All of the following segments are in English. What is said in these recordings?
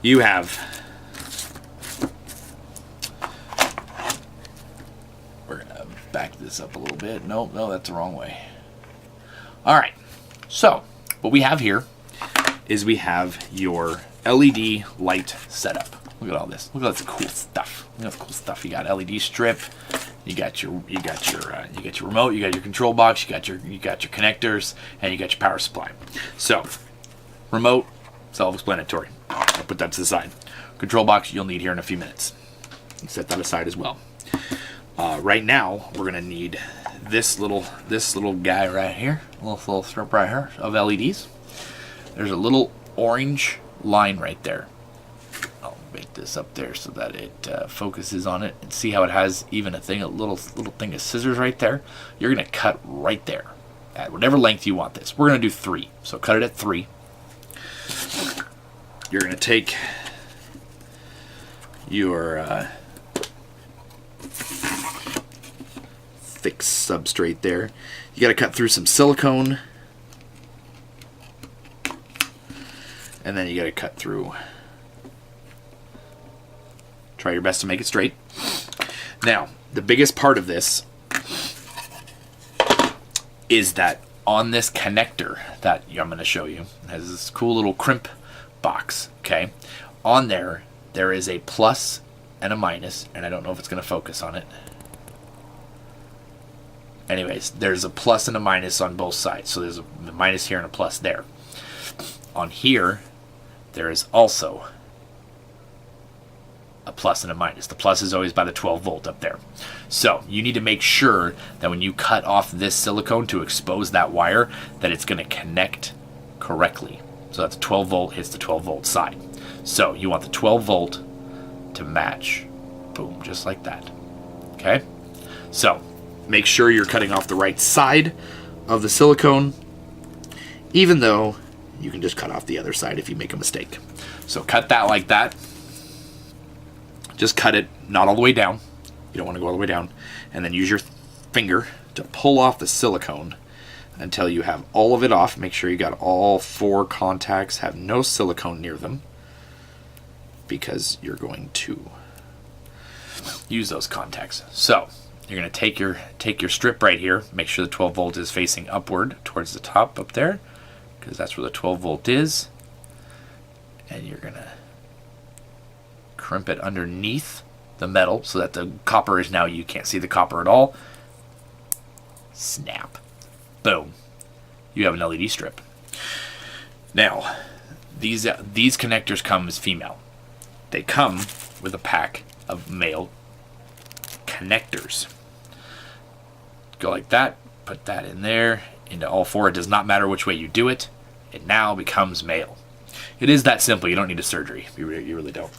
you have, we're gonna back this up a little bit. No, that's the wrong way. All right, so what we have here is we have your LED light setup. Look at all this. Look at all this cool stuff. Look at all the cool stuff. You got LED strip. You got your remote. You got your control box. You got your connectors, and you got your power supply. So, remote, self-explanatory. I'll put that to the side. Control box you'll need here in a few minutes. Set that aside as well. Right now we're gonna need this little guy right here, little strip right here of LEDs. There's a little orange line right there. I'll make this up there so that it focuses on it, and see how it has even a little thing of scissors right there. You're gonna cut right there at whatever length you want this. We're gonna do 3, so cut it at 3. You're gonna take your thick substrate there. You gotta cut through some silicone, and then you gotta cut through. Try your best to make it straight. Now, the biggest part of this is that on this connector that I'm going to show you, it has this cool little crimp box, okay? On there is a plus and a minus, and I don't know if it's going to focus on it. Anyways, there's a plus and a minus on both sides, so there's a minus here and a plus there. On here, there is also a plus and a minus. The plus is always by the 12 volt up there. So you need to make sure that when you cut off this silicone to expose that wire, that it's going to connect correctly. So that's 12 volt hits the 12 volt side. So you want the 12 volt to match. Boom, just like that. Okay? So make sure you're cutting off the right side of the silicone, even though you can just cut off the other side if you make a mistake. So cut that like that. Just cut it, not all the way down. You don't want to go all the way down. And then use your finger to pull off the silicone until you have all of it off. Make sure you got all 4 contacts, have no silicone near them, because you're going to use those contacts. So you're going to take your strip right here. Make sure the 12 volt is facing upward towards the top up there, because that's where the 12 volt is. And you're going to crimp it underneath the metal so that the copper is now, you can't see the copper at all. Snap. Boom. You have an LED strip. Now, these connectors come as female. They come with a pack of male connectors. Go like that, put that in there, into all 4. It does not matter which way you do it. It now becomes male. It is that simple. You don't need a surgery. You really don't.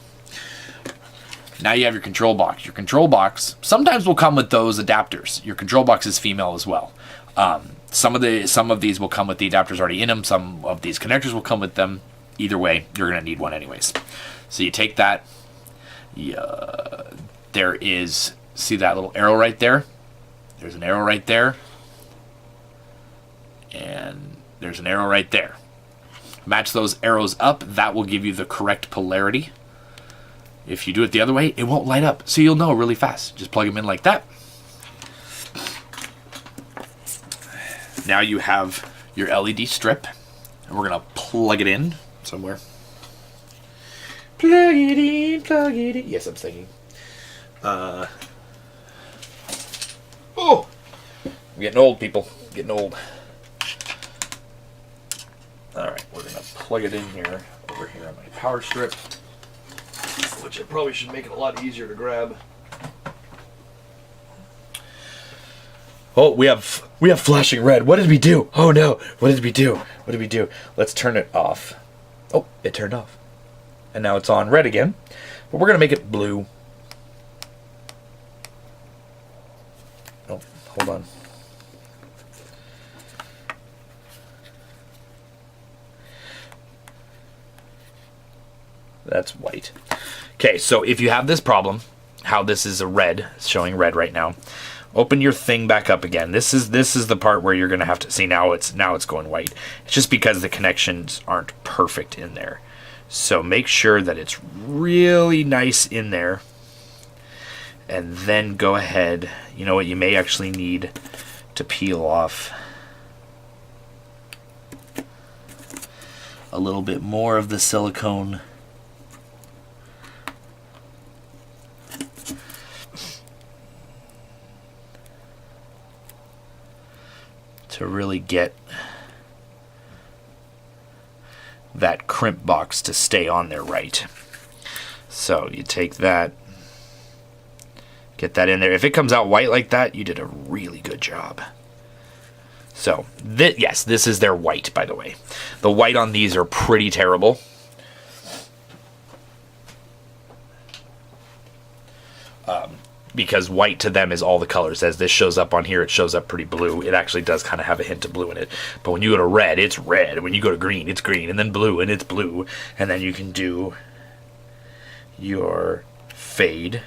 Now you have your control box. Your control box sometimes will come with those adapters. Your control box is female as well. Some of these will come with the adapters already in them. Some of these connectors will come with them. Either way, you're going to need one anyways. So you take that. There is, see that little arrow right there? There's an arrow right there. And there's an arrow right there. Match those arrows up. That will give you the correct polarity. If you do it the other way, it won't light up. So you'll know really fast. Just plug them in like that. Now you have your LED strip. And we're going to plug it in somewhere. Plug it in, plug it in. Yes, I'm singing. Oh! I'm getting old, people. I'm getting old. Alright, we're going to plug it in here, over here on my power strip, which it probably should make it a lot easier to grab. Oh, we have flashing red. What did we do? Oh no, what did we do? What did we do? Let's turn it off. Oh, it turned off. And now it's on red again. But we're going to make it blue. Oh, hold on. That's white. Okay, so if you have this problem, how this is a red, it's showing red right now, open your thing back up again. This is the part where you're going to have to see now it's going white. It's just because the connections aren't perfect in there. So make sure that it's really nice in there, and then go ahead. You know what, you may actually need to peel off a little bit more of the silicone. To really get that crimp box to stay on there right. So you take that, get that in there. If it comes out white like that, you did a really good job. So yes, this is their white, by the way. The white on these are pretty terrible. Because white to them is all the colors. As this shows up on here, it shows up pretty blue. It actually does kind of have a hint of blue in it. But when you go to red, it's red. When you go to green, it's green. And then blue, and it's blue. And then you can do your fade.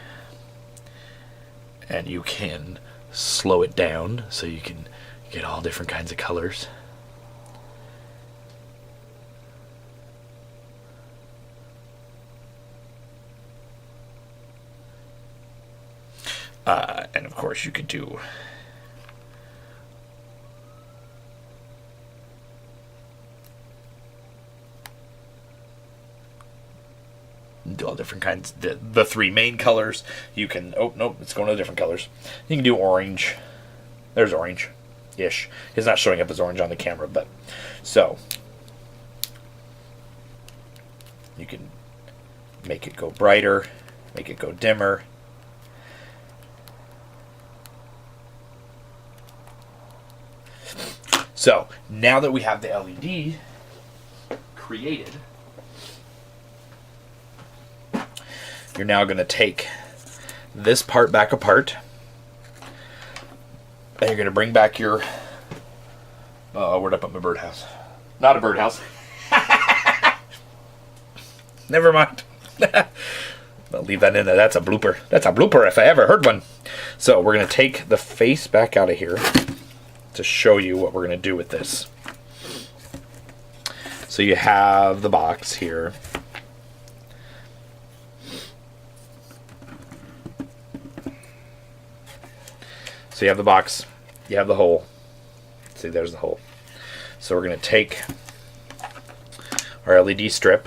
And you can slow it down so you can get all different kinds of colors. And of course you could do all different kinds. The three main colors you can, oh nope, it's going to different colors. You can do orange. There's orange-ish. It's not showing up as orange on the camera, but so you can make it go brighter, make it go dimmer. So now that we have the LED created, you're now going to take this part back apart, and you're going to bring back your, where'd I put my birdhouse? Not a birdhouse. Never mind. I'll leave that in there. That's a blooper. That's a blooper if I ever heard one. So we're going to take the face back out of here to show you what we're going to do with this. So you have the box here. So you have the box, you have the hole. See, there's the hole. So we're going to take our LED strip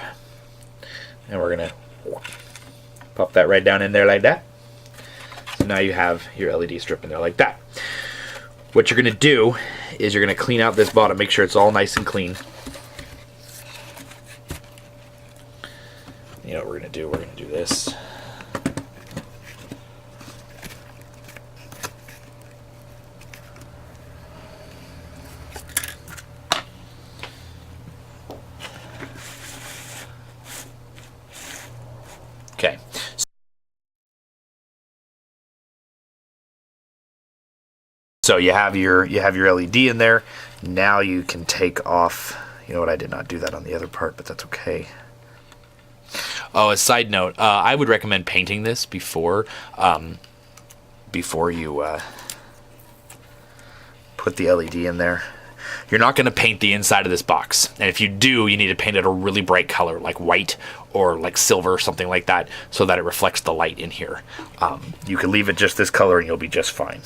and we're going to pop that right down in there like that. So now you have your LED strip in there like that. What you're going to do is you're going to clean out this bottom, make sure it's all nice and clean. You know what we're going to do? We're going to do this. Okay. So you have your LED in there. Now you can take off. You know what? I did not do that on the other part, but that's okay. Oh, a side note, I would recommend painting this before you put the LED in there. You're not going to paint the inside of this box, and if you do, you need to paint it a really bright color, like white or like silver or something like that, so that it reflects the light in here. You can leave it just this color and you'll be just fine.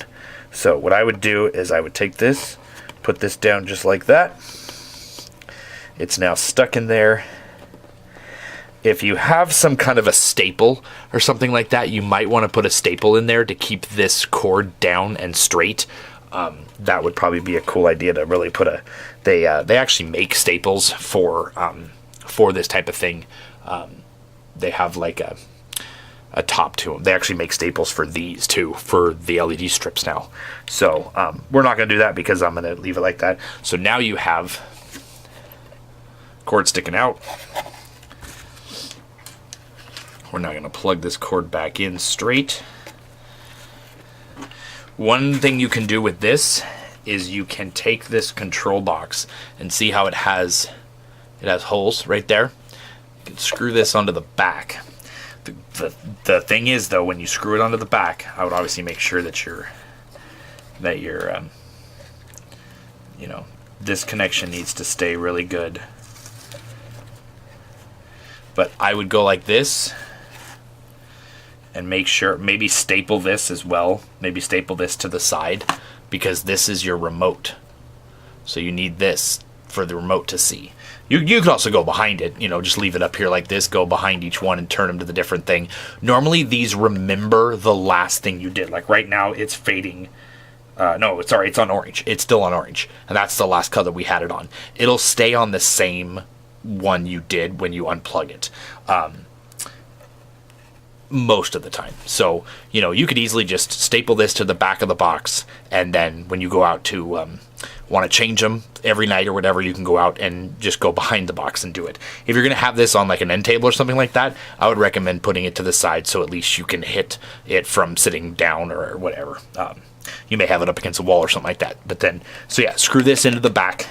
So what I would do is I would take this, put this down just like that. It's now stuck in there. If you have some kind of a staple or something like that, you might want to put a staple in there to keep this cord down and straight. That would probably be a cool idea to really put a. They actually make staples for this type of thing. They have like a top to them. They actually make staples for these too, for the LED strips now. So we're not going to do that because I'm going to leave it like that. So now you have cord sticking out. We're now going to plug this cord back in straight. One thing you can do with this is you can take this control box and see how it has holes right there. You can screw this onto the back. The thing is though, when you screw it onto the back, I would obviously make sure that your you know, this connection needs to stay really good. But I would go like this and make sure, maybe staple this as well. Maybe staple this to the side because this is your remote. So you need this for the remote to see. You could also go behind it, you know, just leave it up here like this, go behind each one and turn them to the different thing. Normally these remember the last thing you did. Like right now it's fading. No, sorry, it's on orange. It's still on orange. And that's the last color we had it on. It'll stay on the same one you did when you unplug it. Most of the time. So, you know, you could easily just staple this to the back of the box, and then when you go out to want to change them every night or whatever, you can go out and just go behind the box and do it. If you're going to have this on like an end table or something like that, I would recommend putting it to the side so at least you can hit it from sitting down or whatever. You may have it up against a wall or something like that. But then, so yeah, screw this into the back.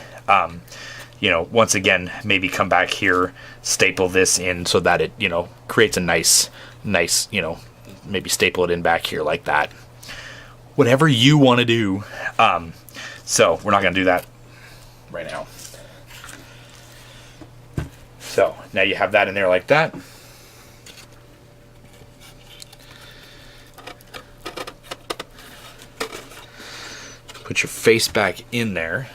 You know, once again, maybe come back here, staple this in so that it, you know, creates a nice, you know, maybe staple it in back here like that. Whatever you want to do. So we're not going to do that right now. So now you have that in there like that. Put your face back in there.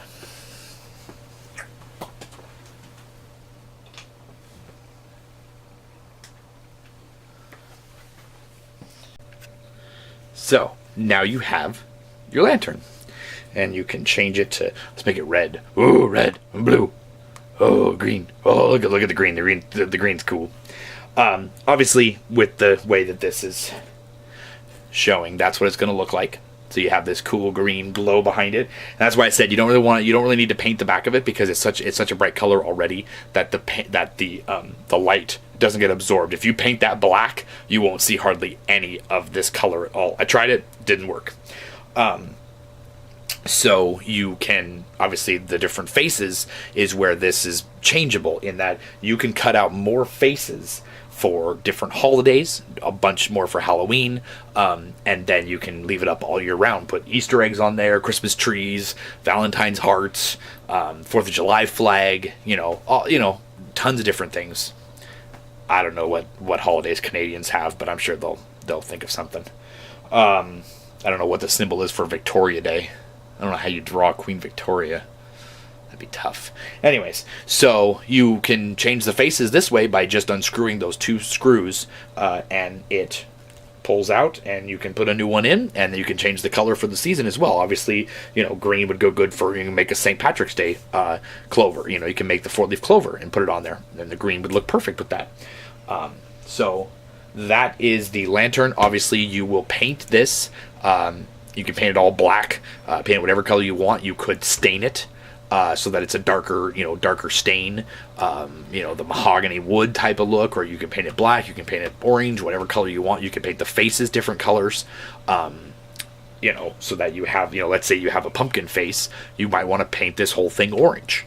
So now you have your lantern, and you can change it to, let's make it red. Oh, red, blue. Oh, green. Oh, look at the green. The green's cool. Obviously, with the way that this is showing, that's what it's going to look like. So you have this cool green glow behind it. And that's why I said you don't really need to paint the back of it because it's such a bright color already that the light doesn't get absorbed. If you paint that black, you won't see hardly any of this color at all. I tried it, didn't work. So you can, obviously the different faces is where this is changeable in that you can cut out more faces for different holidays, a bunch more for Halloween, and then you can leave it up all year round. Put Easter eggs on there, Christmas trees, Valentine's hearts, 4th of July flag, tons of different things. I don't know what holidays Canadians have, but I'm sure they'll think of something. I don't know what the symbol is for Victoria Day. I don't know how you draw Queen Victoria. That'd be tough. Anyways, so you can change the faces this way by just unscrewing those two screws, and it pulls out, and you can put a new one in, and then you can change the color for the season as well. Obviously, green would go good for, you can make a St. Patrick's Day clover. You can make the 4-leaf clover and put it on there, and the green would look perfect with that. So that is the lantern. Obviously, you will paint this. You can paint it all black, paint it whatever color you want. You could stain it so that it's a darker stain, the mahogany wood type of look, or you can paint it black, you can paint it orange, whatever color you want. You can paint the faces different colors, so that you have, let's say you have a pumpkin face, you might want to paint this whole thing orange.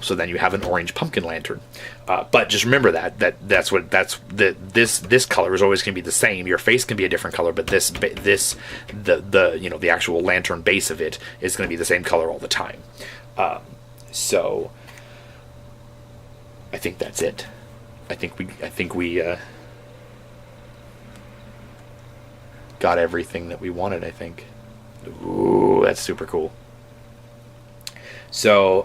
So then you have an orange pumpkin lantern. But just remember this color is always going to be the same. Your face can be a different color, but the actual lantern base of it is going to be the same color all the time. So I think that's it. I think we got everything that we wanted, I think. Ooh, that's super cool. So,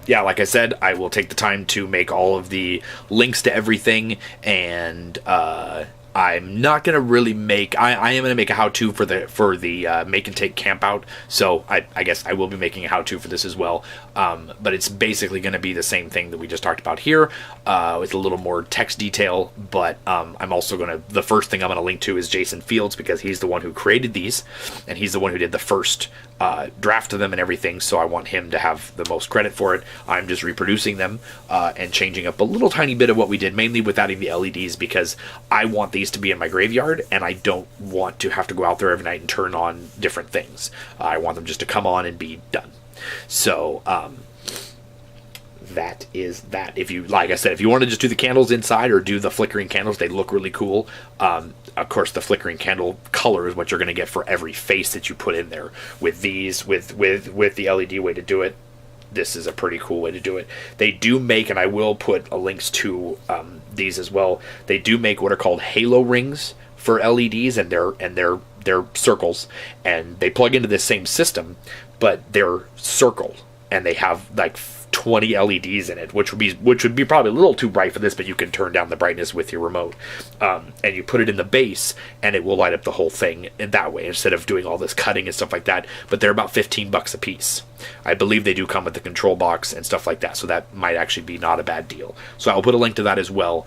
like I said, I will take the time to make all of the links to everything, and I'm not going to really make... I am going to make a how-to for the make and take camp out, so I guess I will be making a how-to for this as well. But it's basically going to be the same thing that we just talked about here, with a little more text detail, but I'm also going to... The first thing I'm going to link to is Jason Fields, because he's the one who created these, and he's the one who did the first draft of them and everything, so I want him to have the most credit for it. I'm just reproducing them and changing up a little tiny bit of what we did, mainly with adding the LEDs, because I want these to be in my graveyard, and I don't want to have to go out there every night and turn on different things. I want them just to come on and be done. So that is that. If you, like I said, if you want to just do the candles inside or do the flickering candles, they look really cool. Of course, the flickering candle color is what you're going to get for every face that you put in there. With these, with the LED way to do it, this is a pretty cool way to do it. They do make, and I will put links to these as well. They do make what are called halo rings for LEDs, and they're circles, and they plug into this same system, but they're circles, and they have like 20 LEDs in it, which would be probably a little too bright for this, but you can turn down the brightness with your remote, and you put it in the base, and it will light up the whole thing in that way instead of doing all this cutting and stuff like that. But they're about $15 a piece. I believe they do come with the control box and stuff like that, so that might actually be not a bad deal. So I'll put a link to that as well.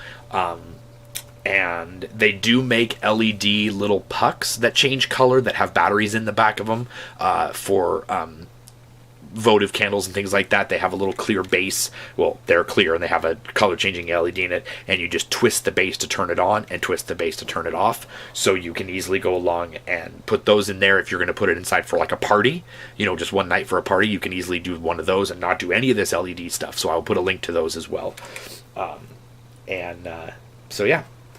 And they do make LED little pucks that change color that have batteries in the back of them for votive candles and things like that. They have a little clear base. Well, they're clear, and they have a color changing LED in it, and you just twist the base to turn it on and twist the base to turn it off. So you can easily go along and put those in there. If you're going to put it inside for like a party, you know, just one night for a party, you can easily do one of those and not do any of this LED stuff. So I'll put a link to those as well. So yeah,